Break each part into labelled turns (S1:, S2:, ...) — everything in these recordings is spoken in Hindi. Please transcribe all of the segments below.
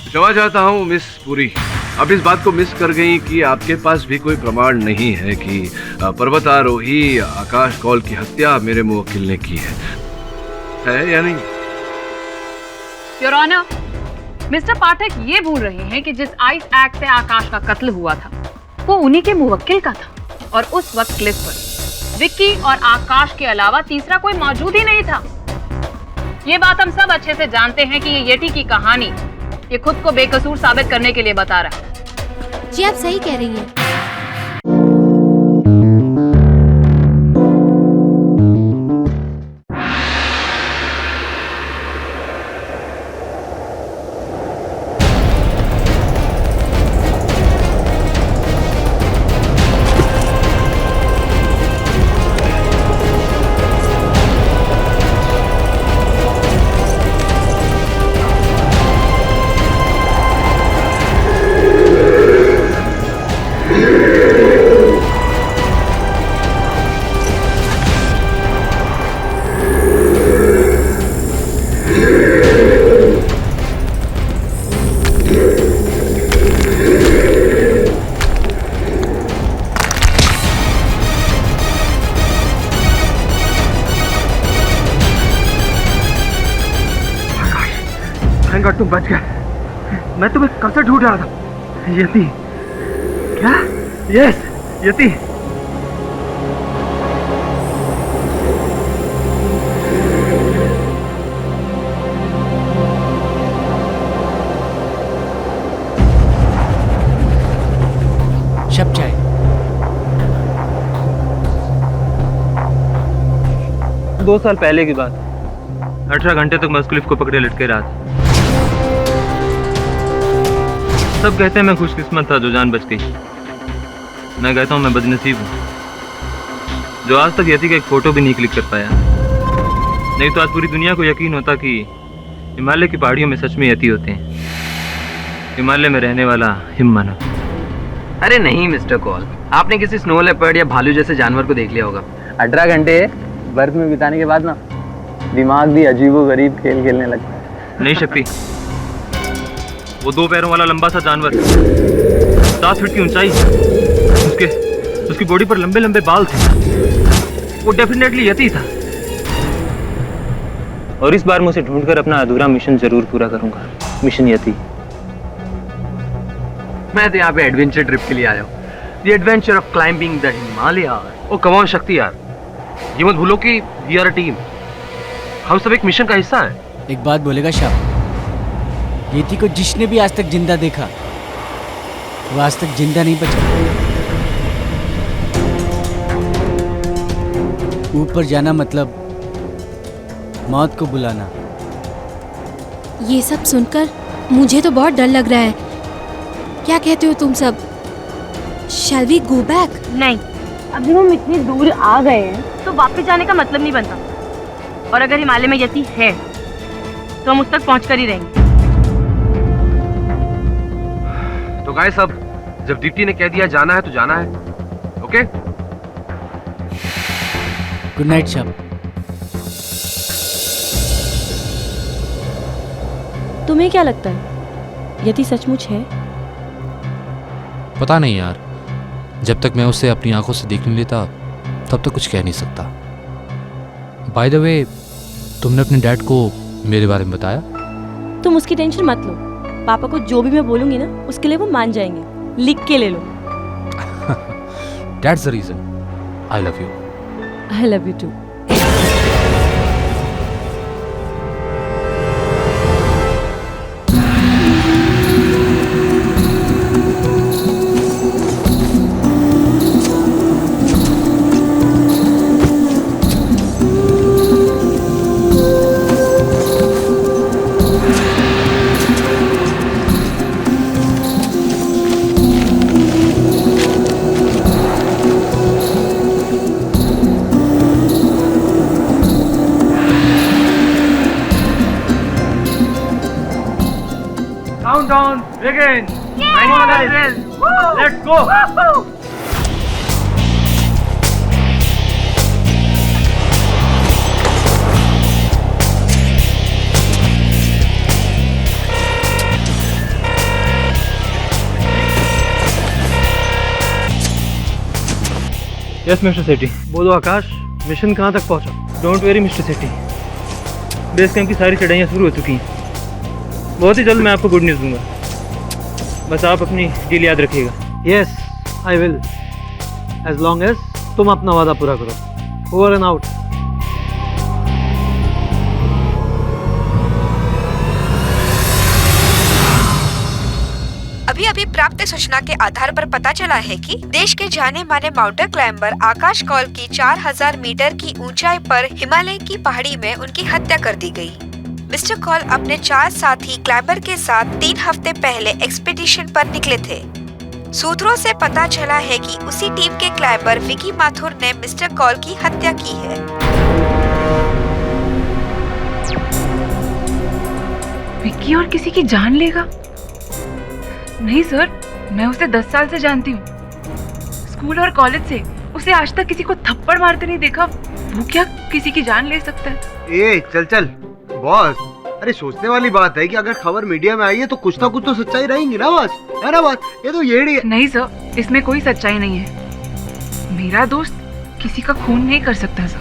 S1: क्षमा चाहता हूँ मिस पुरी, आप इस बात को मिस कर गई कि आपके पास भी कोई प्रमाण नहीं है कि पर्वतारोही आकाश कौल की हत्या मेरे मुवक्किल ने की है या नहीं?
S2: योर ऑनर, मिस्टर पाठक ये भूल रहे हैं कि जिस आइस एक्ट से आकाश का कत्ल हुआ था वो उन्हीं के मुवक्किल का था और उस वक्त क्लिफ पर विक्की और आकाश के अलावा तीसरा कोई मौजूद ही नहीं था। ये बात हम सब अच्छे से जानते हैं कि ये येटी की कहानी ये खुद को बेकसूर साबित करने के लिए बता रहा है।
S3: जी आप सही कह रही हैं।
S4: तुम बच गए। मैं तुम्हें कब से ढूंढ रहा था। यति क्या? यस यति।
S5: शब चाय।
S6: दो साल पहले की बात, 18 घंटे तक मैं उस क्लिफ को पकड़े लटके रहा था। सब कहते हैं मैं खुशकिस्मत था जो जान बच गई। मैं कहता हूँ मैं बदनसीब हूँ जो आज तक यति का एक फोटो भी नहीं क्लिक कर पाया। नहीं तो आज पूरी दुनिया को यकीन होता कि हिमालय की पहाड़ियों में सच में यति होते हैं। हिमालय में रहने वाला हिममानव।
S7: अरे नहीं मिस्टर कॉल, आपने किसी स्नो लेपर्ड या भालू जैसे जानवर को देख लिया होगा।
S8: 18 घंटे बर्फ में बिताने के बाद ना दिमाग भी अजीबोगरीब खेल खेलने लगता है।
S6: नहीं शक्ति, वो 2 पैरों वाला लंबा सा जानवर, 7 फीट की ऊंचाई, उसकी बॉडी पर लंबे लंबे बाल थे, वो डेफिनेटली यति था। और इस बार मैं उसे ढूंढकर अपना अधूरा मिशन जरूर पूरा करूंगा, मिशन यति।
S7: मैं तो यहाँ पे एडवेंचर ट्रिप के लिए आया हूँ। The adventure of climbing the Himalaya.
S1: Oh come on Shakti यार, ये मत भूलो कि वी आर अ टीम। हम सब एक मिशन का हिस्सा हैं।
S5: एक बात बोलेगा शाह, यति को जिसने भी आज तक जिंदा देखा वो आज तक जिंदा नहीं बचा। ऊपर जाना मतलब मौत को बुलाना।
S3: ये सब सुनकर मुझे तो बहुत डर लग रहा है। क्या कहते हो तुम सब? Shall we go back?
S2: नहीं, अभी हम इतनी दूर आ गए हैं तो वापस जाने का मतलब नहीं बनता। और अगर हिमालय में यति है तो हम उस तक पहुंच कर ही रहेंगे।
S1: तो गाइस, अब जब दीप्ति ने कह दिया जाना है तो जाना है। Okay,
S5: good night Shah.
S9: तुम्हें क्या लगता है यति सचमुच है?
S10: पता नहीं यार, जब तक मैं उसे अपनी आंखों से देख नहीं लेता तब तक कुछ कह नहीं सकता। बाय द वे, तुमने अपने डैड को मेरे बारे में बताया?
S9: तुम उसकी टेंशन मत लो, पापा को जो भी मैं बोलूंगी ना उसके लिए वो मान जाएंगे। लिख के ले लो।
S10: That's the reason I love you.
S9: I love you too.
S4: Countdown begins. Come on guys, let's go.
S6: Yes mister Sethi.
S4: बोलो आकाश, मिशन कहाँ तक पहुँचा?
S6: Don't worry mister Sethi, base camp की सारी चढ़ाइयाँ शुरू हो चुकी हैं। बहुत ही जल्द मैं आपको गुड न्यूज़ दूंगा, बस आप अपनी डील याद रखिएगा।
S4: Yes I will, as long as तुम अपना वादा पूरा करो। Over and out.
S11: अभी अभी प्राप्त सूचना के आधार पर पता चला है कि देश के जाने माने माउंटेन क्लाइंबर आकाश कौल की 4000 मीटर की ऊंचाई पर हिमालय की पहाड़ी में उनकी हत्या कर दी गई। मिस्टर कौल अपने 4 साथी क्लाइंबर के साथ 3 हफ्ते पहले एक्सपीडिशन पर निकले थे। सूत्रों से पता चला है कि उसी टीम के क्लाइंबर विकी माथुर ने मिस्टर कौल की हत्या की है।
S2: विकी और किसी की जान लेगा? नहीं सर, मैं उसे 10 साल से जानती हूँ, स्कूल और कॉलेज से। उसे आज तक किसी को थप्पड़ मारते नहीं देखा। वो क्या किसी की जान ले सकता है?
S12: ए चल चल बॉस, अरे सोचने वाली बात है कि अगर खबर मीडिया में आई है तो कुछ ना कुछ तो सच्चाई रहेगी ना बॉस, है ना बात? ये तो येड़ी है।
S2: नहीं सर, इसमें कोई सच्चाई नहीं है। मेरा दोस्त किसी का खून नहीं कर सकता सर।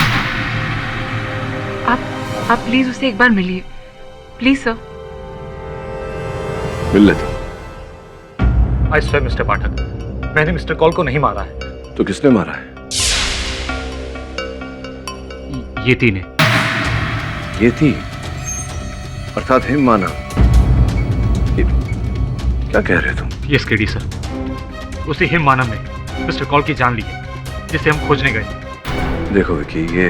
S2: आप प्लीज उसे एक बार मिलिए, प्लीज सर।
S1: मिल लेता।
S13: आई स्वेयर मिस्टर पाठक, मैंने मिस्टर कौल को नहीं मारा है।
S1: तो किसने मारा है?
S13: येती ने।
S1: येती अर्थात हिम मानव। क्या कह रहे हो तुम?
S13: यस केडी सर, उसी हिम मानव ने मिस्टर कौल की जान ली है, जिसे हम खोजने गए।
S1: देखो विकी, ये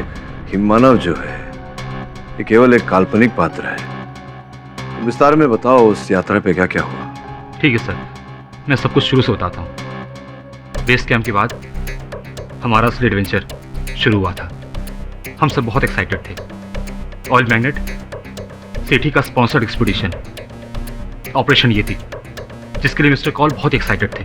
S1: हिम मानव जो है ये केवल एक काल्पनिक पात्र है। तुम विस्तार में बताओ उस यात्रा पे क्या क्या हुआ।
S13: ठीक है सर, मैं सब कुछ शुरू से बताता हूँ। बेस कैंप के बाद हमारा असली एडवेंचर शुरू हुआ था। हम सब बहुत एक्साइटेड थे। ऑयल मैग्नेट सेठी का स्पॉन्सर्ड एक्सपीडिशन ऑपरेशन ये थी, जिसके लिए मिस्टर कौल बहुत एक्साइटेड थे।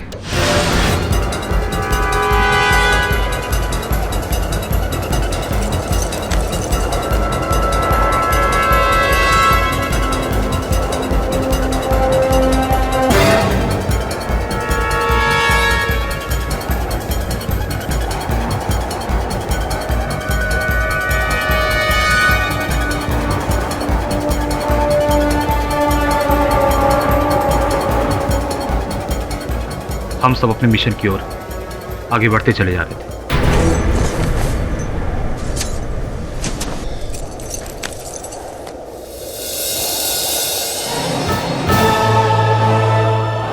S13: हम सब अपने मिशन की ओर आगे बढ़ते चले जा रहे थे।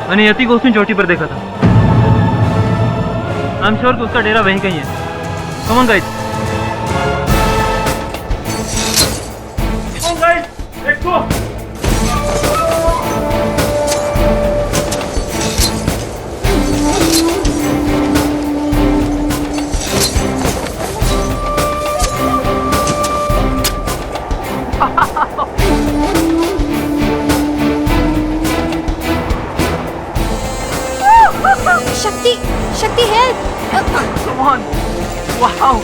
S6: मैंने यति को उसने चोटी पर देखा था। आई एम श्योर कि उसका डेरा वहीं कहीं है। Come on guys, let's go.
S3: शक्ति, शक्ति हेल्प!
S2: Come on! Wow!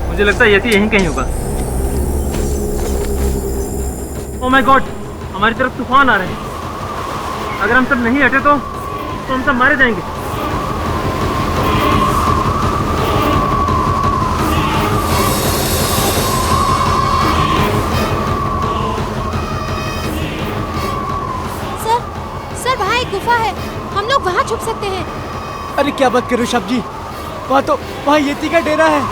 S6: मुझे लगता है यति यहीं कहीं होगा। ओह माय गॉड, हमारी तरफ तूफान आ रहे हैं। अगर हम सब नहीं हटे तो हम सब मारे जाएंगे।
S3: सर, सर वहाँ एक गुफा है, हम लोग वहाँ छुप सकते हैं।
S5: अरे क्या बात करो शब जी, वहाँ येती का डेरा है।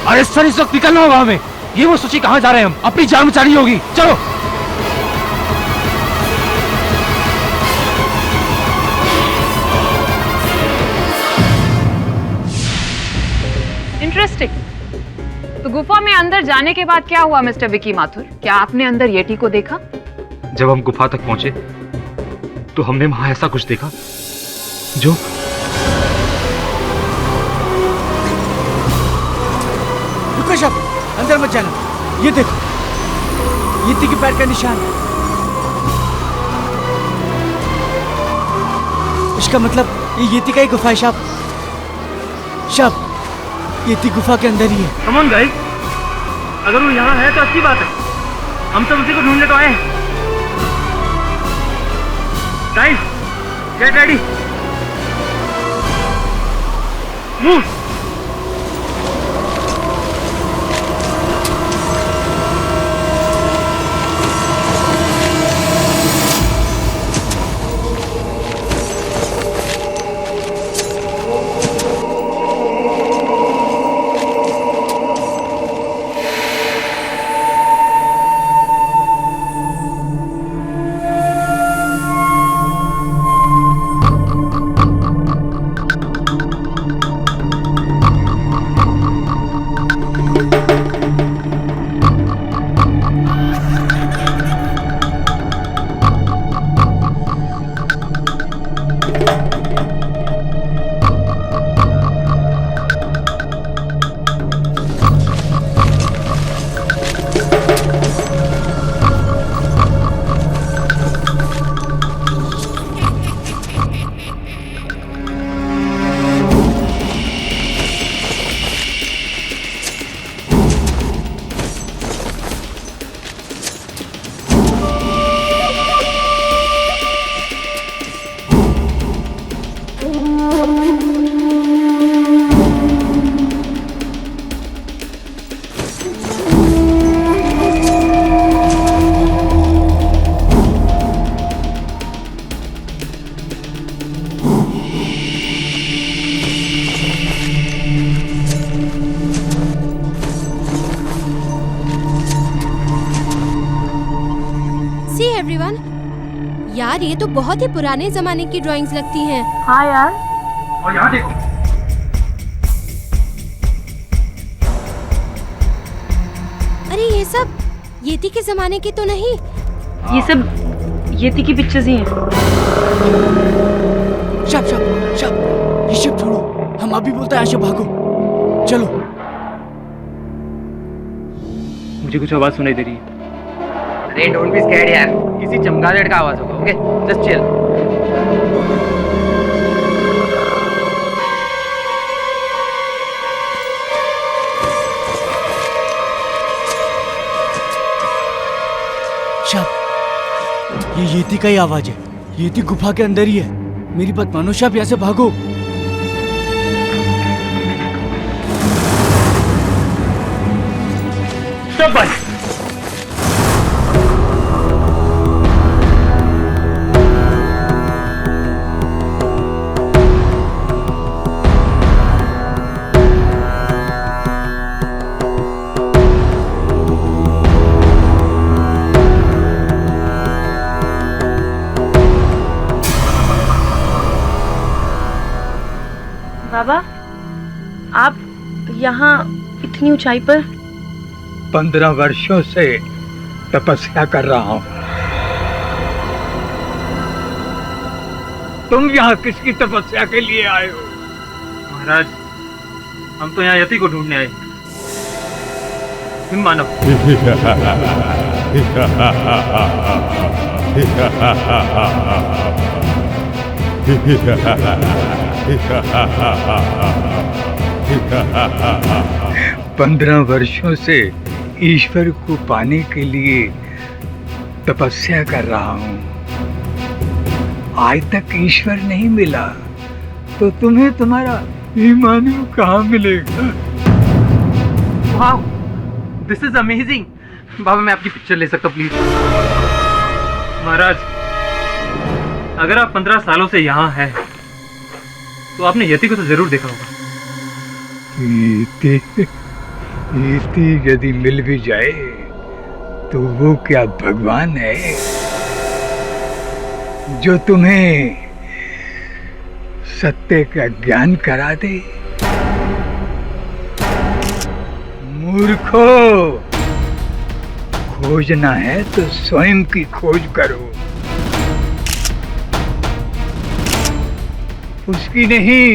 S10: अरे सर, इस वक्त निकलना होगा हमें। ये वो सोची कहाँ जा रहे हैं हम? अपनी जान बचानी होगी, चलो।
S2: इंटरेस्टिंग। तो गुफा में अंदर जाने के बाद क्या हुआ मिस्टर विकी माथुर? क्या आपने अंदर येटी को देखा?
S13: जब हम गुफा तक पहुंचे तो हमने वहां ऐसा कुछ देखा जो
S5: रुको शब, अंदर मत जाना। ये देखो, येती के पैर का निशान। इसका मतलब ये येती का ही गुफा है शाप। शाप, येती गुफा के अंदर ही है।
S4: कम ऑन गाइस, अगर वो यहाँ है तो अच्छी बात है, हम सब उसी को ढूंढने तो आए हैं। Guys, get ready, move.
S3: यार ये तो बहुत ही पुराने जमाने की ड्राइंग्स लगती हैं।
S9: हाँ यार।
S4: और यहाँ देखो,
S3: अरे ये सब येती के जमाने की तो नहीं?
S9: ये सब येती की पिक्चर्स ही हैं।
S5: शब शब शब, ये शिप छोड़ो, हम अभी बोलते हैं यहाँ से भागो, चलो।
S7: मुझे कुछ आवाज सुनाई दे रही है। अरे डोंट बी स्कैर्ड यार, किसी चमगादड़ का आवाज होगा। Okay, just chill.
S5: शब, ये येती का ही आवाज है। येती गुफा के अंदर ही है। मेरी बात मानो शब, यहाँ से भागो।
S4: सब बंद।
S9: बाबा, आप यहाँ इतनी ऊंचाई पर?
S14: 15 वर्षों से तपस्या कर रहा हूँ। तुम यहाँ किसकी तपस्या के लिए आए हो?
S6: महाराज, हम तो यहाँ यति को ढूंढने आए। हिम मानव।
S14: पंद्रह वर्षों से ईश्वर को पाने के लिए तपस्या कर रहा हूँ। आज तक ईश्वर नहीं मिला तो तुम्हें तुम्हारा ईमानु कहाँ मिलेगा?
S7: Wow, this is amazing. बाबा, मैं आपकी पिक्चर ले सकता हूँ प्लीज?
S6: महाराज, अगर आप 15 सालों से यहाँ हैं तो आपने यति को तो जरूर देखा होगा।
S14: यति यदि मिल भी जाए तो वो क्या भगवान है जो तुम्हें सत्य का ज्ञान करा दे? मूर्खो, खोजना है तो स्वयं की खोज करो, उसकी नहीं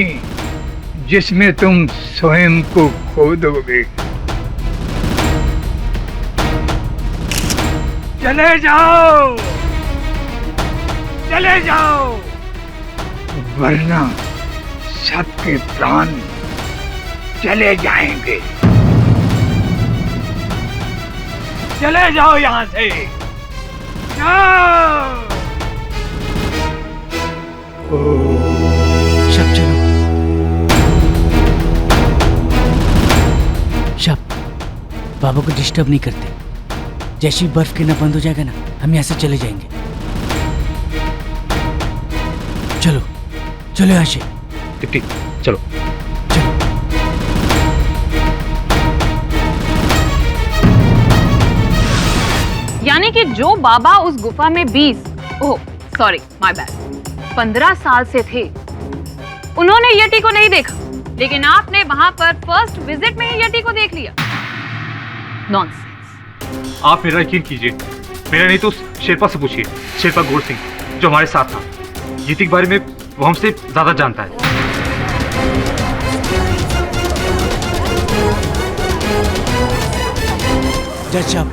S14: जिसमें तुम स्वयं को खो दोगे। चले जाओ, चले जाओ, वरना सबके प्राण चले जाएंगे। चले जाओ यहाँ से, जाओ।
S5: शब चलो। शब बाबा को डिस्टर्ब नहीं करते। जैसे ही बर्फ गिरना बंद हो जाएगा ना, हम यहाँ से चले जाएंगे। चलो चलो यहाँ से।
S13: ठीक चलो।
S2: यानी कि जो बाबा उस गुफा में 15 साल से थे, उन्होंने यटी को नहीं देखा, लेकिन आपने वहां पर फर्स्ट विजिट में ही यटी को देख लिया। नॉनसेंस।
S13: आप मेरा यकीन कीजिए, मेरा नहीं तो उस शेरपा से पूछिए, शेरपा गोर सिंह जो हमारे साथ था। यति के बारे में वो हमसे ज्यादा जानता है।
S5: जज साहब,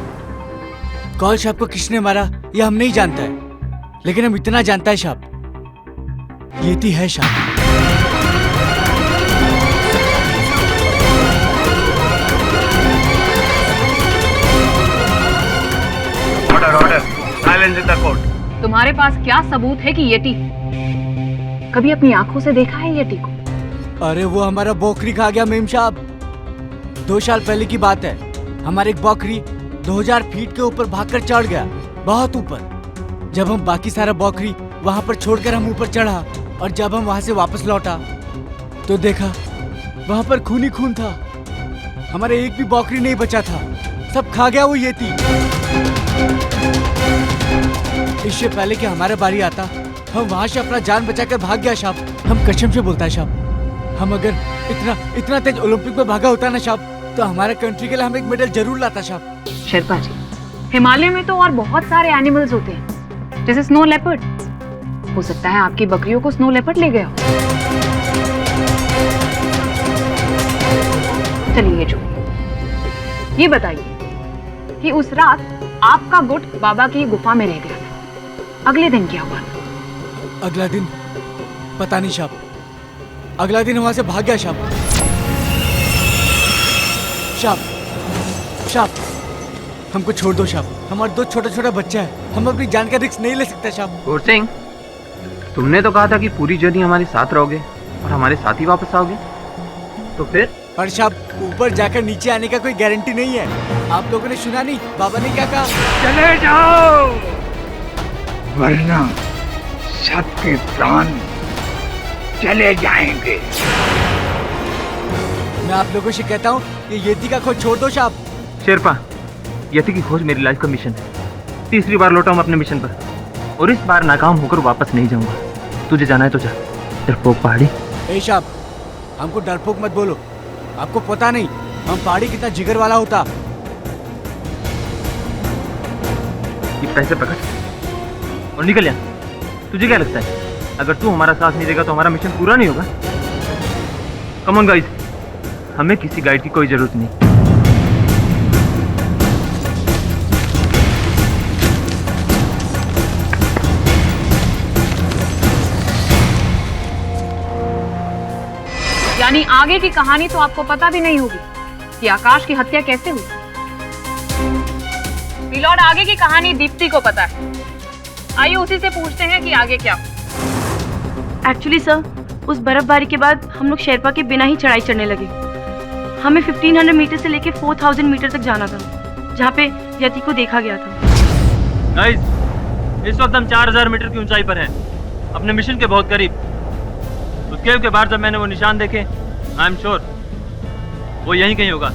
S5: कौल साहब को किसने मारा यह हम नहीं जानता है, लेकिन हम इतना जानता है साहब, यति है साहब।
S1: Order, silence in the court.
S2: तुम्हारे पास क्या सबूत है कि यटी है? कभी अपनी आंखों से देखा है यटी को?
S5: अरे वो हमारा बकरी खा गया मेम साहब। 2 साल पहले की बात है, हमारे एक बकरी 2000 फीट के ऊपर भागकर चढ़ गया, बहुत ऊपर। जब हम बाकी सारा बकरी वहां पर छोड़कर हम ऊपर चढ़ा, और जब हम वहां से वापस लौटा तो देखा वहां पर खून ही खून था। हमारे एक भी बकरी नहीं बचा था, सब खा गया वो यती। इससे पहले कि हमारा बारी आता, हम वहां से अपना जान बचाकर भाग गया साहब। हम कसम से बोलता है साहब, हम अगर इतना तेज ओलंपिक में भागा होता ना साहब, तो हमारे कंट्री के लिए हम एक मेडल जरूर लाता साहब।
S2: शेरपा जी, हिमालय में तो और बहुत सारे एनिमल्स होते हैं, जैसे स्नो लेपर्ड। हो सकता है आपकी बकरियों को स्नो लेपर्ड ले गया हो। चलिए जो ये बताइए कि उस रात आपका गुट बाबा की गुफा में रह गया था, अगले दिन क्या हुआ?
S5: अगला दिन पता नहीं साहब, अगला दिन वहां से भाग गया साहब। साहब हमको छोड़ दो साहब, हमारे 2 छोटा बच्चा है, हम अपनी जान का रिस्क नहीं ले सकते साहब।
S7: गोर सिंह, तुमने तो कहा था कि पूरी जर्नी हमारे साथ रहोगे और हमारे साथ ही वापस आओगे, तो फिर?
S5: पर साहब, ऊपर जाकर नीचे आने का कोई गारंटी नहीं है। आप लोगों ने सुना नहीं बाबा ने क्या कहा?
S14: चले जाओ, वरना सबके प्राण चले जाएंगे।
S5: मैं आप लोगों से कहता हूँ कि यति का खोज छोड़ दो साहब।
S6: शेरपा, यति की खोज मेरी लाइफ का मिशन है। 3री बार लौटा हूँ अपने मिशन पर, और इस बार नाकाम होकर वापस नहीं जाऊंगा। तुझे जाना है तो जा, डरपोक पहाड़ी।
S5: ए साहब, हमको डरपोक मत बोलो, आपको पता नहीं हम पहाड़ी कितना जिगर वाला होता।
S6: ये पैसे पकड़ और निकल यहाँ। तुझे क्या लगता है, अगर तू हमारा साथ नहीं देगा तो हमारा मिशन पूरा नहीं होगा? कम ऑन गाइस, हमें किसी गाइड की कोई जरूरत नहीं।
S2: यानी आगे की कहानी तो आपको पता भी नहीं होगी कि आकाश की हत्या कैसे हुई। मिलॉर्ड, आगे की कहानी दीप्ति को पता है। आइए उसी से पूछते हैं कि आगे क्या हुआ।
S9: एक्चुअली सर, उस बर्फबारी के बाद हम लोग शेरपा के बिना ही चढ़ाई चढ़ने लगे। हमें 1500 मीटर से लेकर 4000 मीटर तक जाना था, जहाँ पे यति को देखा गया था।
S6: गाइस, इस वक्त हम 4000 मीटर की ऊंचाई पर हैं, अपने मिशन के बहुत करीब। उस केव के बाहर जब मैंने वो निशान देखे, आई एम श्योर वो यहीं कहीं होगा।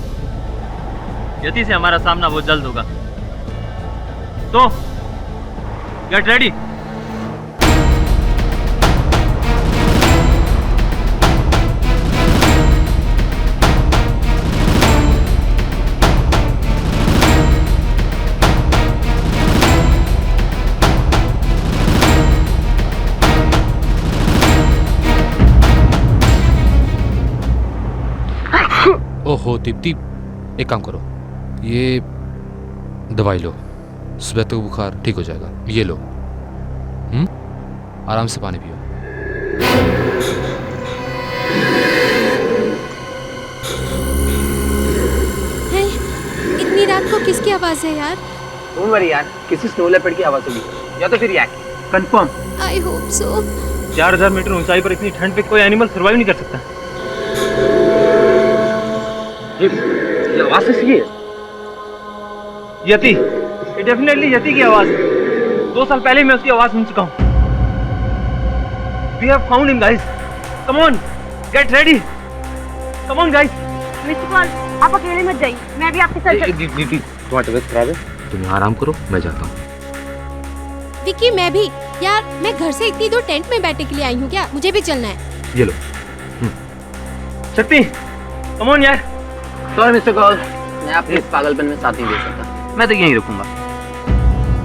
S6: यति से हमारा सामना वो जल्द होगा, तो गेट रेडी।
S10: ओहो दीप्ति, एक काम करो, ये दवाई लो, सुबह तक बुखार ठीक हो जाएगा। ये लो, आराम से पानी पियो।
S3: इतनी रात को किसकी आवाज है यार?
S7: डोंट वरी यार, किसी स्नो लेपर्ड की आवाज होगी या तो फिर yak. Confirm.
S3: I hope so.
S6: 4000 metre ऊंचाई पर इतनी ठंड पे कोई एनिमल सर्वाइव नहीं कर सकता।
S7: ये आवाज किसकी है?
S6: यति, ये डेफिनेटली यति की आवाज है। 2 साल पहले मैं उसकी आवाज सुन चुका हूँ। We have found him, guys. Come on, get ready. Come on, guys.
S9: Mister Paul, आप अकेले मत जाइए, मैं भी आपके साथ
S7: तुम्हारी तबीयत खराब है, तुम आराम करो, मैं जाता हूँ।
S3: विकी मैं भी। यार मैं घर से इतनी दूर टेंट में बैठने के लिए आई हूँ क्या? मुझे भी चलना है।
S7: ये लो।
S6: शक्ति, come on यार।
S7: सॉरी मिस्टर कॉल, मैं आपके इस पागलपन में साथ नहीं दे सकता। मैं तो यहीं रुकूंगा।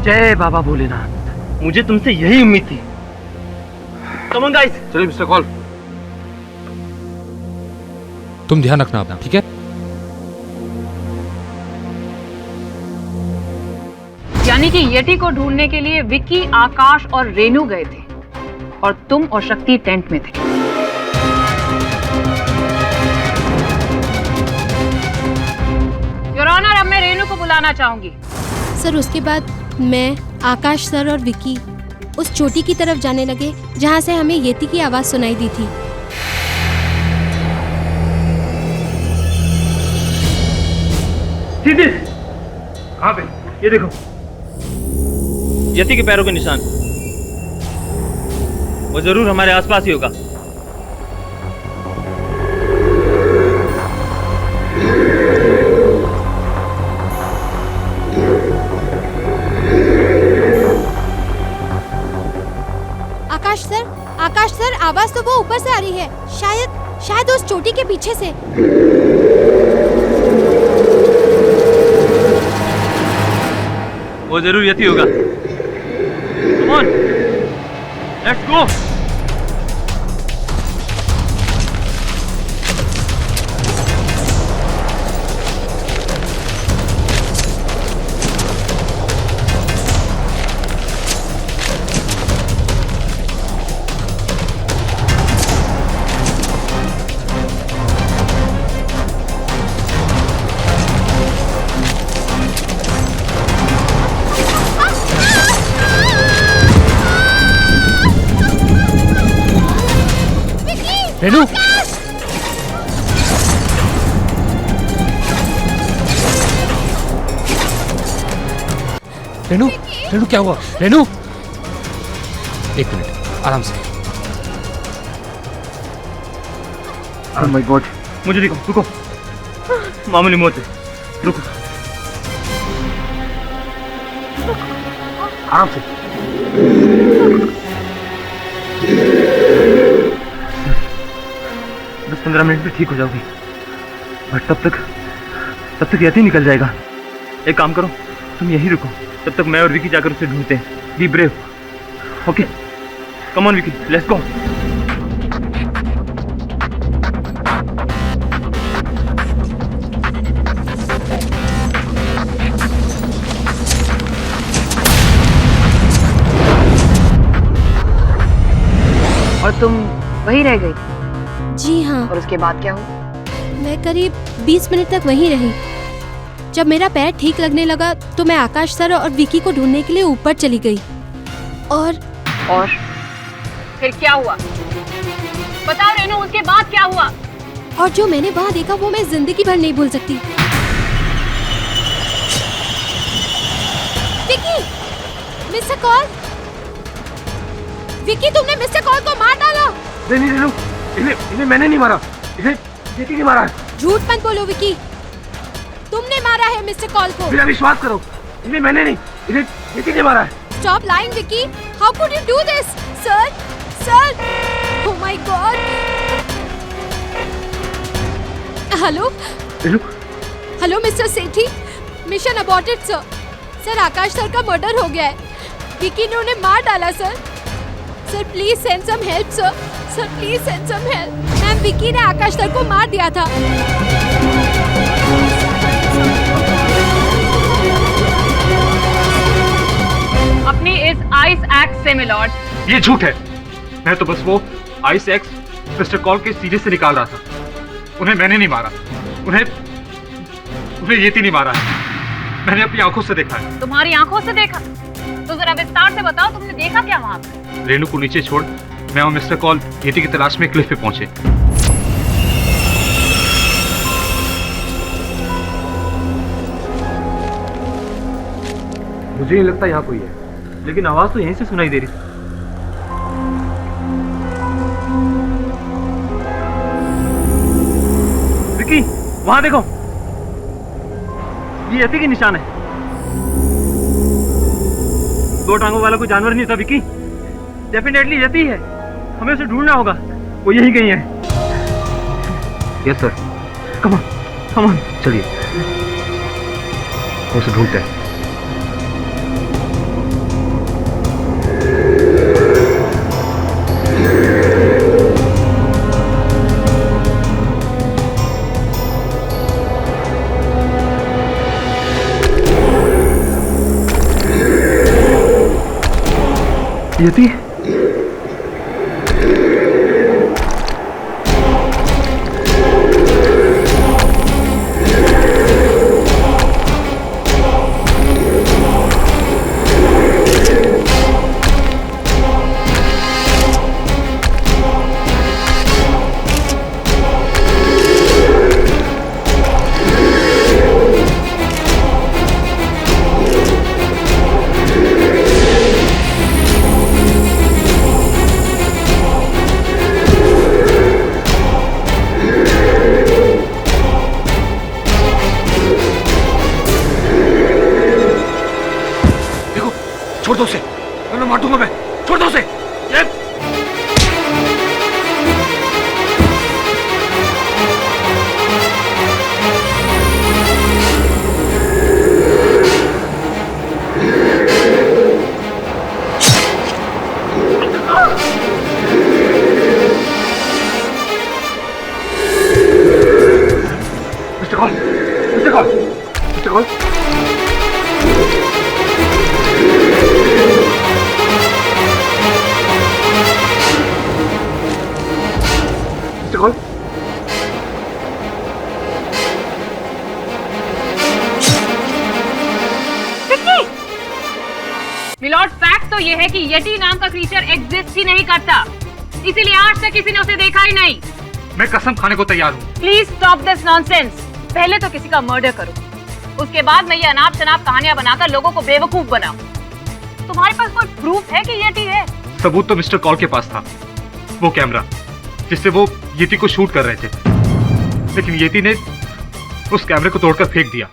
S6: जय बाबा भोलेनाथ, मुझे तुमसे यही उम्मीद थी। Come on guys।
S7: चलिए मिस्टर कॉल।
S10: तुम ध्यान रखना अपना, ठीक है?
S2: यानी कि येटी को ढूंढने के लिए विक्की, आकाश और रेनू गए थे और तुम और शक्ति टेंट में थे। योर ऑनर, अब मैं रेनू को बुलाना चाहूंगी।
S3: सर उसके बाद मैं, आकाश सर और विक्की उस चोटी की तरफ जाने लगे जहां से हमें येती की आवाज सुनाई दी थी।
S6: सीधे कहाँ पे? ये देखो, यति के पैरों के निशान। वो जरूर हमारे आसपास ही होगा।
S3: आकाश सर, आवाज तो वो ऊपर से आ रही है। शायद उस चोटी के पीछे से।
S6: वो जरूर यति होगा। Come on, let's go।
S10: Renu, Renu, Renu क्या हुआ? रेनू, 1 मिनट, आराम से।
S6: Oh my God, मुझे देखो, रुको, मामूली मौत है, रुको, आराम से। 10-15 मिनट में ठीक हो जाओगी, बट तब तक यति निकल जाएगा। एक काम करो, तुम यहीं रुको, तब तक मैं और विकी जाकर उसे ढूंढते हैं। Be brave, okay? Come on Vicky, let's go.
S2: और तुम वहीं रह गई?
S3: जी हाँ।
S2: और उसके बाद क्या हुआ?
S3: मैं करीब 20 मिनट तक वहीं रही। जब मेरा पैर ठीक लगने लगा तो मैं आकाश सर और विकी को ढूंढने के लिए ऊपर चली गई। और
S2: फिर क्या हुआ? बताओ रेनू, उसके बाद क्या हुआ?
S3: और जो मैंने वहाँ देखा वो मैं जिंदगी भर नहीं भूल सकती। विकी, मिस्टर कॉल, विकी तुमने मिस्टर कॉल को मार डाला।
S12: नहीं रेनू, इन्हें मैंने नहीं मारा, इन्हें यति ने मारा है।
S3: झूठ मत बोलो विकी, तुमने मारा है मिस्टर कॉल को।
S12: मेरा विश्वास करो, इन्हें मैंने नहीं, इन्हें यति ने मारा है।
S3: Stop lying, Vicky. How could you do this, sir? Sir! Oh my God! Hello? Hello, Mr. Sethi. Mission aborted, sir. Sir, Akash sir का मर्डर हो गया है। विकी ने उन्हें मार डाला, sir. Sir, please send some help, sir. Sir, please send some help. Ma'am, Vicky ने आकाश सर को मार दिया था।
S2: अपनी इस आइस एक्ट से मिलॉर्ड।
S13: ये झूठ है। मैं तो बस वो आइस एक्स मिस्टर कॉल के सीधे से निकाल रहा था। उन्हें मैंने नहीं मारा, उन्हें येती नहीं मारा है। मैंने अपनी आंखों से देखा है।
S2: तुम्हारी आंखों से देखा? तो जरा विस्तार से बताओ, तुमने देखा क्या वहां पर?
S13: रेनू को नीचे छोड़ मैं और मिस्टर कॉल येती की तलाश में क्लिफ पे पहुंचे।
S6: मुझे नहीं लगता यहाँ कोई है, लेकिन आवाज तो यहीं से सुनाई दे रही थी। विकी, वहां देखो, ये यति के निशान है। दो टांगों वाला कोई जानवर नहीं था विकी, डेफिनेटली यति है। हमें उसे ढूंढना होगा, वो यहीं कहीं है।
S13: Yes sir.
S6: कम ऑन,
S13: चलिए उसे ढूंढते हैं।
S6: यति,
S13: छोड़ दो उसे, मैं मार दूंगा। मैं छोड़ दो उसे। Mister Kaul, mister Kaul, mister Kaul.
S2: Milord, fact तो ये है कि येटी नाम का क्रीचर एग्जिस्ट ही नहीं करता, इसीलिए आज तक किसी ने उसे देखा ही नहीं।
S13: मैं कसम खाने को तैयार हूँ।
S2: Please stop this nonsense. पहले तो किसी का मर्डर करो, उसके बाद मैं ये अनाप शनाप कहानियां बनाकर लोगों को बेवकूफ बनाऊं। तुम्हारे पास कोई प्रूफ है कि येटी है?
S13: सबूत तो मिस्टर कॉल के पास था, वो कैमरा जिससे वो येती को शूट कर रहे थे, लेकिन येती ने उस कैमरे को तोड़कर फेंक दिया।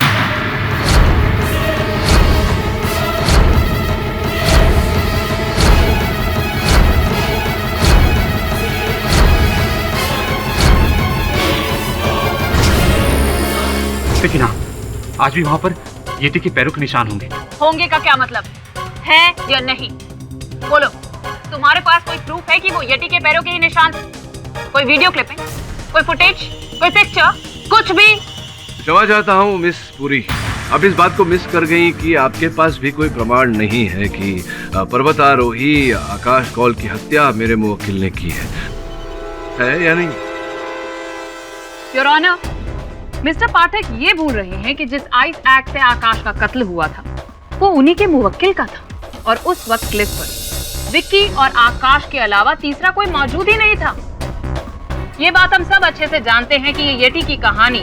S13: लेकिन हाँ, आज भी वहां पर येती के पैरों के निशान होंगे।
S2: होंगे का क्या मतलब है या नहीं? बोलो, तुम्हारे पास कोई प्रूफ है कि वो येटी के पैरों के ही निशान थे? कोई वीडियो क्लिपिंग, कोई फुटेज, कोई पिक्चर, कुछ भी?
S1: क्षमा चाहता हूँ मिस पुरी, आप इस बात को मिस कर गई कि आपके पास भी कोई प्रमाण नहीं है कि पर्वतारोही आकाश कौल की हत्या मेरे मुवक्किल ने की है या नहीं?
S2: योर ऑनर, मिस्टर पाठक ये भूल रहे हैं कि जिस आइस एक्ट से आकाश का कत्ल हुआ था वो उन्हीं के मुवक्किल का था, और उस वक्त क्लिफ पर विक्की और आकाश के अलावा तीसरा कोई मौजूद ही नहीं था। ये बात हम सब अच्छे से जानते हैं कि ये येटी की कहानी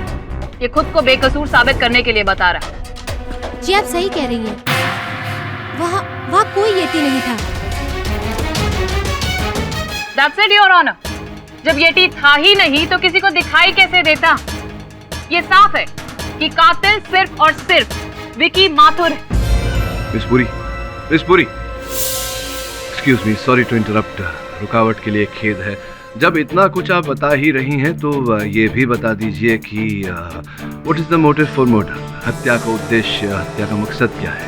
S2: ये खुद को बेकसूर साबित करने के लिए बता रहा है।
S3: जी आप सही कह रही हैं, वहाँ कोई येटी नहीं था।
S2: That's it, your honour. जब येटी था ही नहीं तो किसी को दिखाई कैसे देता? ये साफ है कि कातिल सिर्फ और सिर्फ विकी माथुर है।
S1: Miss Puri, excuse me, sorry to interrupt. रुकावट के लिए खेद है। जब इतना कुछ आप बता ही रही हैं तो ये भी बता दीजिए कि what is the motive for murder? हत्या का उद्देश्य, हत्या का मकसद क्या है?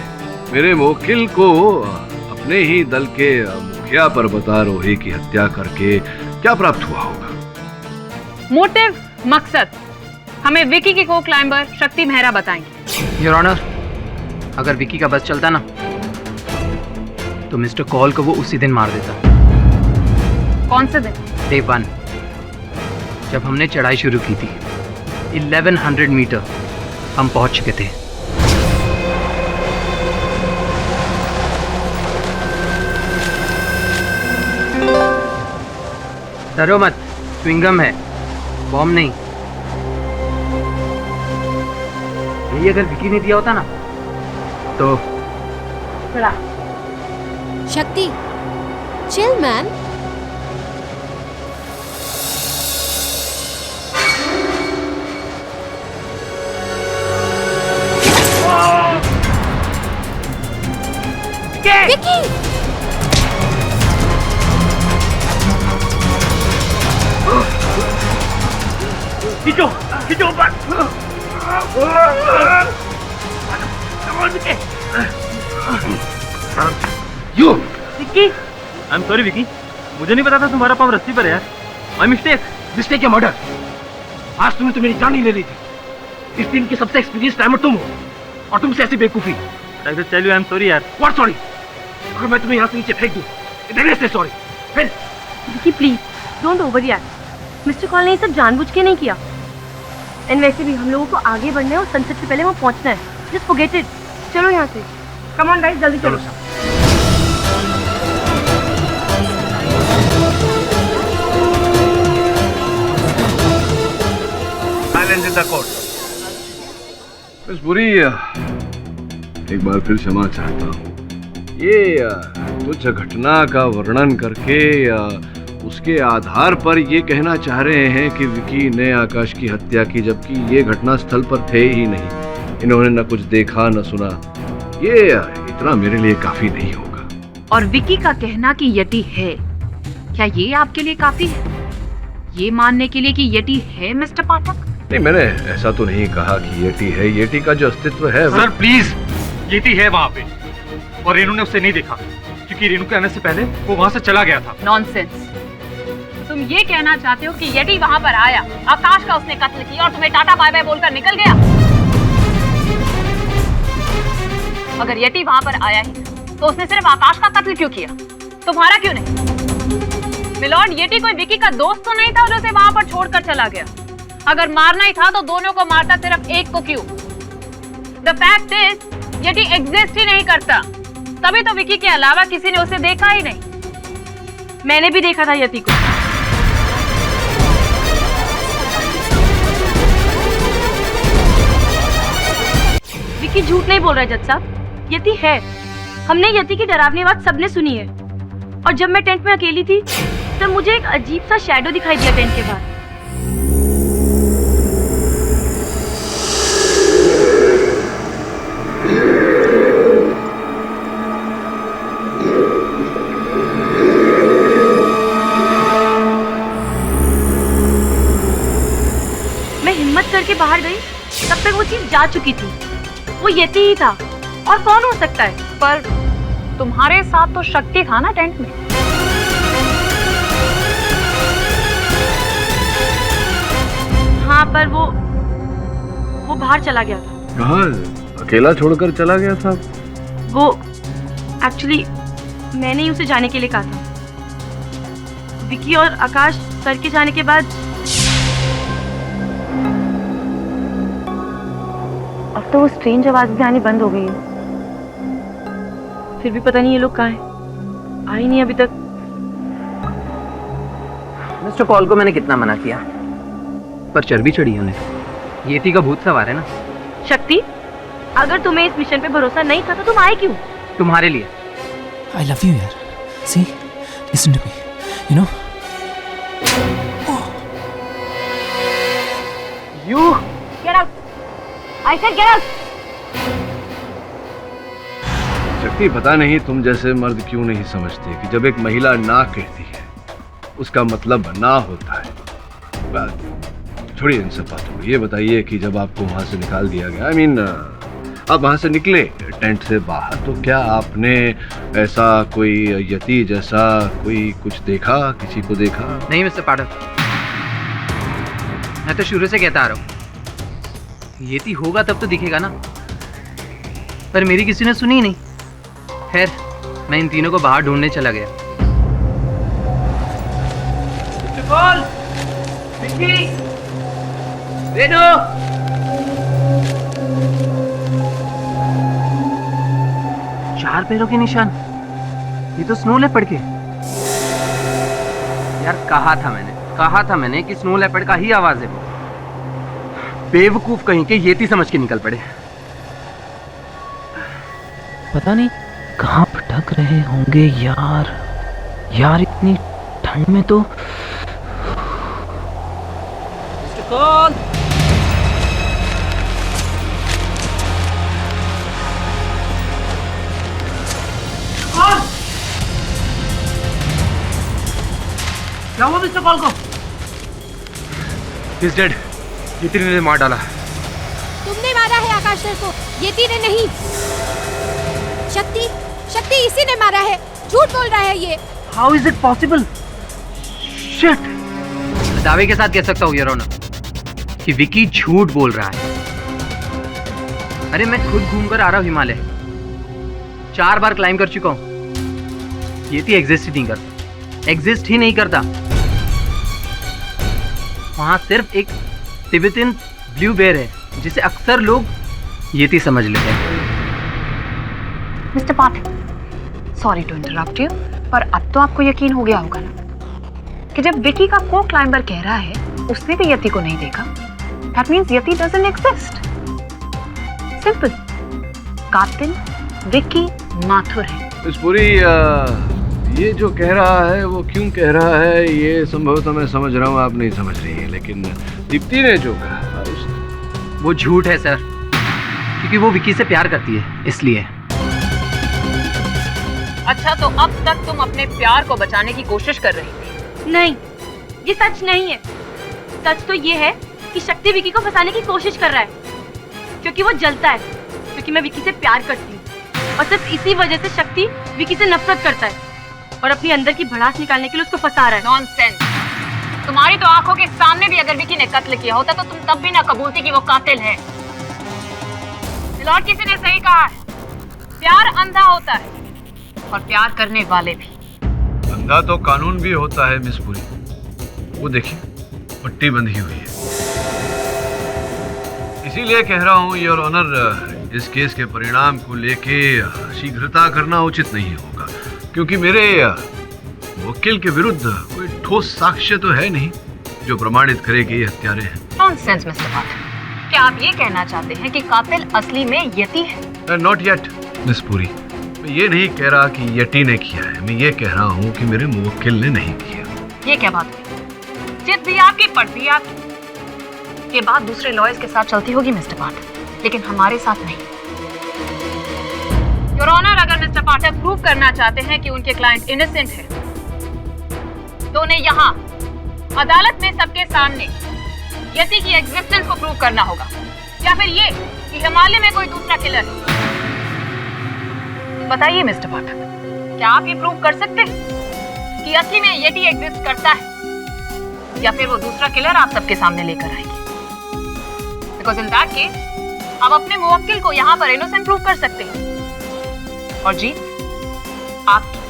S1: मेरे मुवक्किल को अपने ही दल के मुखिया पर्वतारोही की हत्या करके क्या प्राप्त हुआ होगा?
S2: मोटिव, मकसद हमें विकी के को क्लाइंबर शक्ति मेहरा बताएंगे।
S7: योर ऑनर, अगर विकी का बस चलता ना तो मिस्टर कॉल को वो उसी दिन मार देता।
S2: कौन से दिन?
S7: डे 1 जब हमने चढ़ाई शुरू की थी 1100 मीटर हम पहुंच चुके थे। डरो मत, च्युइंगम है, बॉम्ब नहीं। यही अगर विकी ने दिया होता ना तो
S3: शक्ति, चिल मैन। विकी!
S4: खींचो, खींचो ऊपर।
S6: You Vicky, I am sorry Vicky, मुझे नहीं पता था तुम्हारा पाँव रस्सी पर है यार। My mistake.
S4: मिस्टेक या मर्डर? आज तुमने तो मेरी जान ही ले ली थी। इस टीम के सबसे एक्सपीरियंस टाइमर तुम हो और तुमसे ऐसी बेवकूफी।
S6: I will tell you I am sorry यार।
S4: What sorry? अगर मैं तुम्हें यहाँ से नीचे फेंक दूँ, इतने से सॉरी। फिर
S9: Vicky please don't over react. Mister call ने ये सब जानबूझ के नहीं किया। एंड वैसे भी हम लोगों को आगे बढ़ना है और सनसेट से पहले वहाँ पहुँचना है। Just forget it. चलो यहाँ से। कम ऑन गाइस, जल्दी चलो।
S1: Silence in the court. Miss Puri, एक बार फिर क्षमा चाहता हूँ। ये तुच्छ घटना का वर्णन करके उसके आधार पर ये कहना चाह रहे हैं कि विकी ने आकाश की हत्या की, जबकि ये घटना स्थल पर थे ही नहीं। इन्होंने न कुछ देखा न सुना। ये इतना मेरे लिए काफी नहीं होगा।
S2: और विकी का कहना कि यति है, क्या ये आपके लिए काफी है? ये मानने के लिए कि यति है मिस्टर पाठक?
S1: नहीं, मैंने ऐसा तो नहीं कहा कि येटी है। येटी का जो अस्तित्व है
S13: सर प्लीज, येटी है वहाँ पे और रेनू ने उसे नहीं देखा क्योंकि रेनू के आने से पहले वो वहाँ से चला गया था।
S2: नॉनसेंस। तुम ये कहना चाहते हो कि यति वहाँ पर आया, आकाश का उसने कत्ल किया और तुम्हें टाटा बाय बाय बोलकर निकल गया? अगर यति वहाँ पर आया ही तो उसने सिर्फ आकाश का कत्ल क्यों किया, तुम्हारा क्यों नहीं? मिलॉर्ड, यति कोई विकी का दोस्त तो नहीं था जो उसे वहाँ पर छोड़कर चला गया। अगर मारना ही था तो दोनों को मारता, सिर्फ एक को क्यों? The fact is, yeti exist ही नहीं करता, तभी तो विकी के अलावा किसी ने उसे देखा ही नहीं।
S9: मैंने भी देखा था यति को। विकी झूठ नहीं बोल रहा है जज साहब, यति है। हमने यति की डरावनी आवाज सबने सुनी है। और जब मैं टेंट में अकेली थी तब मुझे एक अजीब सा शैडो दिखाई दिया टेंट के बाहर। मैं हिम्मत करके बाहर गई, तब तक वो चीज जा चुकी थी। वो यति ही था, और कौन हो सकता है?
S2: पर तुम्हारे साथ तो शक्ति था ना टेंट में।
S9: हाँ, पर वो बाहर चला गया था।
S1: कहाँ? अकेला छोड़कर चला गया था?
S9: वो एक्चुअली मैंने ही उसे जाने के लिए कहा था। विकी और आकाश करके जाने के बाद अब तो वो स्ट्रेंज आवाज भी आनी बंद हो गई है। फिर भी पता नहीं ये लोग कहाँ हैं, आए नहीं अभी तक।
S7: मिस्टर कॉल को मैंने कितना मना किया, पर चर्बी चढ़ी उन्हें। येती का भूत सवार है ना।
S9: शक्ति, अगर तुम्हें इस मिशन पे भरोसा नहीं था तो तुम आए क्यों?
S7: तुम्हारे लिए।
S5: I love you यार। See, listen to me. You know?
S9: You get out. I said get out.
S1: शक्ति, पता नहीं तुम जैसे मर्द क्यों नहीं समझते कि जब एक महिला ना कहती है उसका मतलब ना होता है। छोड़िए इन सब बातों को। ये बताइए कि जब आपको वहां से निकाल दिया गया, आप वहां से निकले टेंट से बाहर, तो क्या आपने ऐसा कोई यति जैसा कोई कुछ देखा, किसी को देखा?
S7: नहीं मिस्टर पाठक, मैं तो शुरू से कहता आ रहा हूँ, येती होगा तब तो दिखेगा ना, पर मेरी किसी ने सुनी नहीं। खैर, मैं इन तीनों को बाहर ढूंढने चला गया। कॉल विक्की रेनू चार पैरों के निशान, ये तो स्नो लेपर्ड के। यार कहा था मैंने कि स्नो लेपर्ड का ही आवाज है वो। बेवकूफ कहीं के येती समझ के निकल पड़े। पता नहीं कहाँ भटक रहे होंगे यार इतनी ठंड में तो। मिस्टर कॉल क्या हुआ मिस्टर कॉल को?
S12: He's dead. येती ने मार डाला।
S3: तुमने मारा है आकाश सर को, येती ने नहीं। शक्ति इसी ने मारा है, झूठ बोल रहा है ये।
S7: How is it possible? Shit! दावे के साथ कह सकता हूँ योर ऑनर कि विकी झूठ बोल रहा है। अरे मैं खुद घूमकर आ रहा हूँ हिमालय, 4 बार क्लाइंब कर चुका हूँ। येती एग्जिस्ट ही नहीं करता। वहां सिर्फ एक तिब्बतियन ब्लू बेयर है जिसे अक्सर लोग येती समझ लेते हैं।
S2: Mister Pathak, sorry to interrupt you, पर अब तो आपको यकीन हो गया होगा ना कि जब विकी का को क्लाइंबर कह रहा है उसने भी यति को नहीं देखा, that means yeti doesn't exist. Simple, कातिल विकी माथुर है।
S1: इस पूरी ये जो कह रहा है वो क्यों कह रहा है ये संभवतः मैं समझ रहा हूँ, आप नहीं समझ रही है, लेकिन दीप्ति ने जो कहा
S7: वो झूठ है सर, क्योंकि वो विकी से प्यार करती है इसलिए।
S2: अच्छा, तो अब तक तुम अपने प्यार को बचाने की कोशिश कर रही थी?
S9: नहीं, ये सच नहीं है। सच तो ये है कि शक्ति विकी को फंसाने की कोशिश कर रहा है, क्योंकि वो जलता है, क्योंकि मैं विकी से प्यार करती हूँ और सिर्फ इसी वजह से शक्ति विकी से नफरत करता है और अपने अंदर की भड़ास निकालने के लिए उसको फंसा रहा है।
S2: नॉनसेंस! तुम्हारी तो आंखों के सामने भी अगर विकी ने कत्ल किया होता तो तुम तब भी ना कबूलती कि वो कातिल है। लॉर्ड किसी ने सही कहा है, प्यार अंधा होता है और प्यार करने वाले भी।
S1: अंधा तो कानून भी होता है मिस पुरी, वो देखिए पट्टी बंधी हुई है। इसीलिए कह रहा हूँ योर ऑनर, इस केस के परिणाम को लेके शीघ्रता करना उचित नहीं होगा, क्योंकि मेरे वकील के विरुद्ध कोई ठोस साक्ष्य तो है नहीं जो प्रमाणित करे कि ये हत्यारे हैं।
S2: नॉनसेंस मिस्टर पाठक, क्या आप ये कहना चाहते हैं कि कातिल असली में यति है?
S1: नॉट येट मिस पुरी, मैं ये नहीं कह रहा कि यति ने किया है, मैं ये कह रहा हूँ कि मेरे मुवक्किल ने नहीं किया।
S2: ये क्या बात हुई? जिद भी आपकी, पढ़ भी आपकी। ये बात दूसरे लॉयर्स के साथ चलती होगी मिस्टर पाठक, लेकिन हमारे साथ नहीं। योर ऑनर, अगर मिस्टर पाठक प्रूव करना चाहते हैं कि उनके क्लाइंट इनोसेंट है, तो उन्हें यहाँ अदालत में सबके सामने यति की एग्जिस्टेंस को प्रूव करना होगा, या फिर ये कि हिमालय में कोई दूसरा किलर है। बताइए मिस्टर पाठक, क्या आप ये प्रूव कर सकते हैं कि असली में यति एग्जिस्ट करता है, या फिर वो दूसरा किलर आप सबके सामने लेकर आएंगे? बिकॉज इन दैट केस आप अपने मुवक्किल को यहाँ पर इनोसेंट प्रूव कर सकते हैं और जीत आपकी।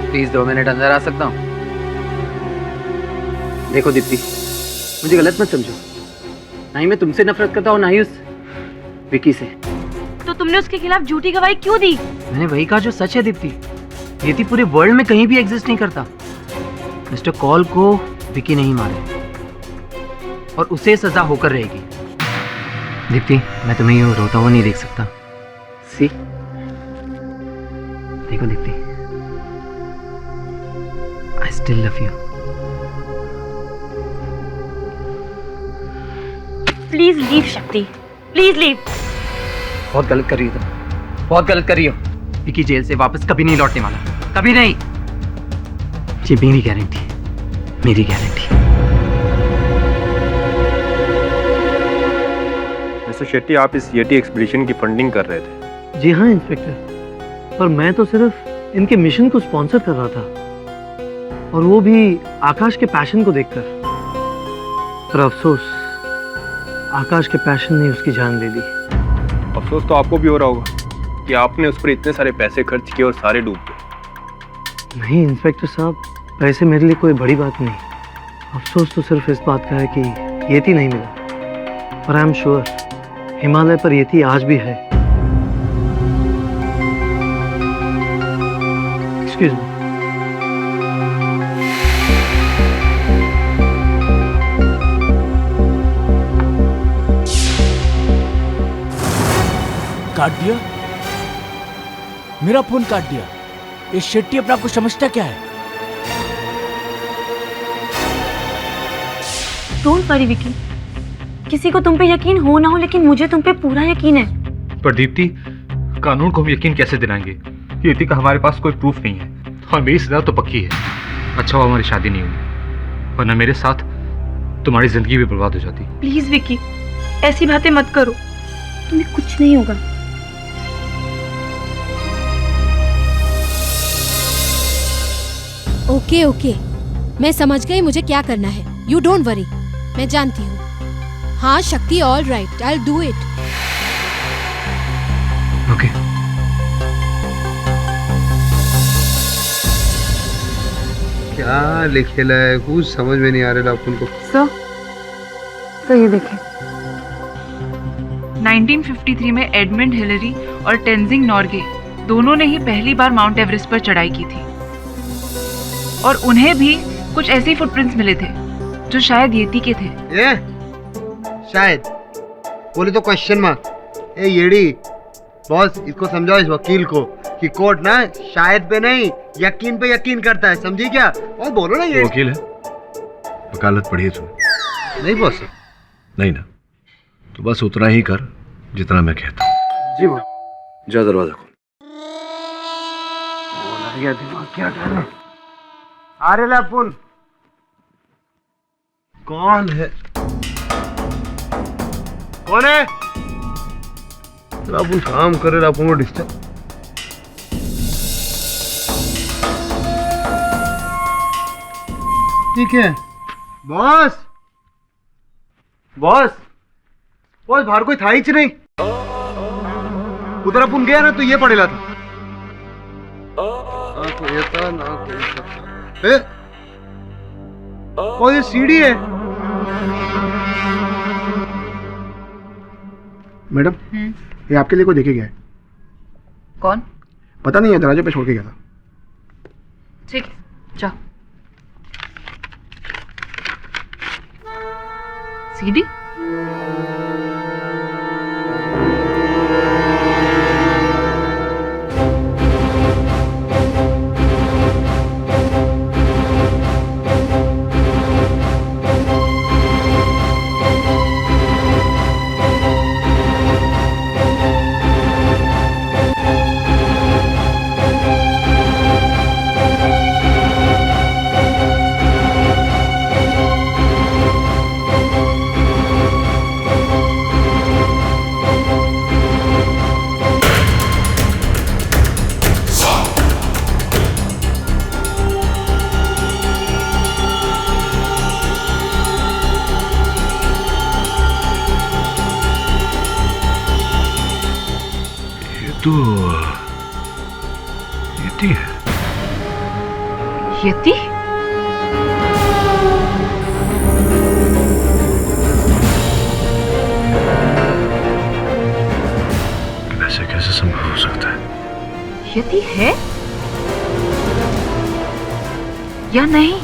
S7: प्लीज 2 मिनट अंदर आ सकता हूँ? देखो दीप्ति, मुझे गलत मत समझो, ना ही मैं तुमसे नफरत करता हूँ ना ही उस विकी से।
S9: तो तुमने उसके खिलाफ झूठी गवाही क्यों दी?
S7: मैंने वही कहा जो सच है दीप्ति। यति पूरे वर्ल्ड में कहीं भी एग्जिस्ट नहीं करता। मिस्टर कॉल को विकी नहीं मारे और उसे सजा होकर रहेगी। दीप्ति, मैं तुम्हें यूं रोता हुआ नहीं देख सकता। सी, देखो Deepti, I still love you.
S9: Please leave शक्ति, प्लीज लीव।
S7: बहुत गलत कर रही हो तुम, बहुत गलत कर रही हो। विकी जेल से वापस कभी नहीं लौटने वाला, कभी नहीं। ये मेरी गारंटी, मेरी गारंटी।
S15: मिस्टर शेट्टी, आप इस येटी एक्सपीडिशन की फंडिंग कर रहे थे।
S4: जी हाँ इंस्पेक्टर, पर मैं तो सिर्फ इनके मिशन को स्पॉन्सर कर रहा था, और वो भी आकाश के पैशन को देखकर। पर अफसोस, आकाश के पैशन ने उसकी जान ले ली।
S15: अफसोस तो आपको भी हो रहा होगा कि आपने उस पर इतने सारे पैसे खर्च किए और सारे डूब गए।
S4: नहीं इंस्पेक्टर साहब, पैसे मेरे लिए कोई बड़ी बात नहीं। अफसोस तो सिर्फ इस बात का है कि येती नहीं मिला, पर आई एम श्योर हिमालय पर येती आज भी है। Excuse me.
S5: काट दिया, मेरा फोन काट दिया। ये शेट्टी अपने आप को समझता क्या है?
S9: डोंट वरी विकी, किसी को तुम पे यकीन हो ना हो, लेकिन मुझे तुम पे पूरा यकीन है।
S13: पर दीप्ति, कानून को हम यकीन कैसे दिलाएंगे? येती का हमारे पास कोई प्रूफ नहीं है, और मेरी सजा तो पक्की है। अच्छा हुआ हमारी शादी नहीं हुई, वरना मेरे साथ तुम्हारी जिंदगी भी बर्बाद हो जाती।
S9: प्लीज विकी, ऐसी बातें मत करो, तुम्हें कुछ नहीं होगा।
S3: ओके ओके, मैं समझ गई मुझे क्या करना है। यू डोंट वरी, मैं जानती हूँ। हाँ शक्ति, all right, I will do it.
S7: Okay.
S12: क्या लिखेला है, कुछ समझ में नहीं आ रहा अपन को।
S2: सर ये देखिए, 1953 में एडमंड हिलरी और टेंजिंग नॉर्गे दोनों ने ही पहली बार माउंट एवरेस्ट पर चढ़ाई की थी, और उन्हें भी कुछ ऐसे फुटप्रिंट्स मिले थे जो शायद येती के थे।
S12: ये शायद बोले तो क्वेश्चन मार्क। ए येड़ी बॉस, इसको समझाओ इस वकील को कि कोर्ट ना शायद पे नहीं यकीन पे यकीन करता है, समझी क्या? और बोलो ना ये
S1: वकील है, वकालत पढ़ी है तूने?
S12: नहीं बॉस।
S1: नहीं ना, तो बस उतना ही कर जितना मैं कहता हूँ।
S12: जी बॉस।
S1: जा दरवाजा खोल।
S12: दिमाग क्या कर रहे? अरे लापुन, कौन है? कौन है? लापुन काम करे, लापुन को डिस्टर्ब। ठीक है बॉस। बॉस बॉस, बाहर कोई था ही नहीं। उधर अपन गया ना तो ये पड़ेला था। ना कोई था ना कोई था। और ये सीढ़ी है।
S16: मैडम, ये आपके लिए कोई देखे गया है?
S2: कौन?
S16: पता नहीं है, दरवाजे पे छोड़ के गया था।
S2: ठीक है, जाओ। सीढ़ी?
S1: तो येती है।
S2: येती?
S1: वैसे कैसे संभव हो सकता है?
S2: येती है या नहीं?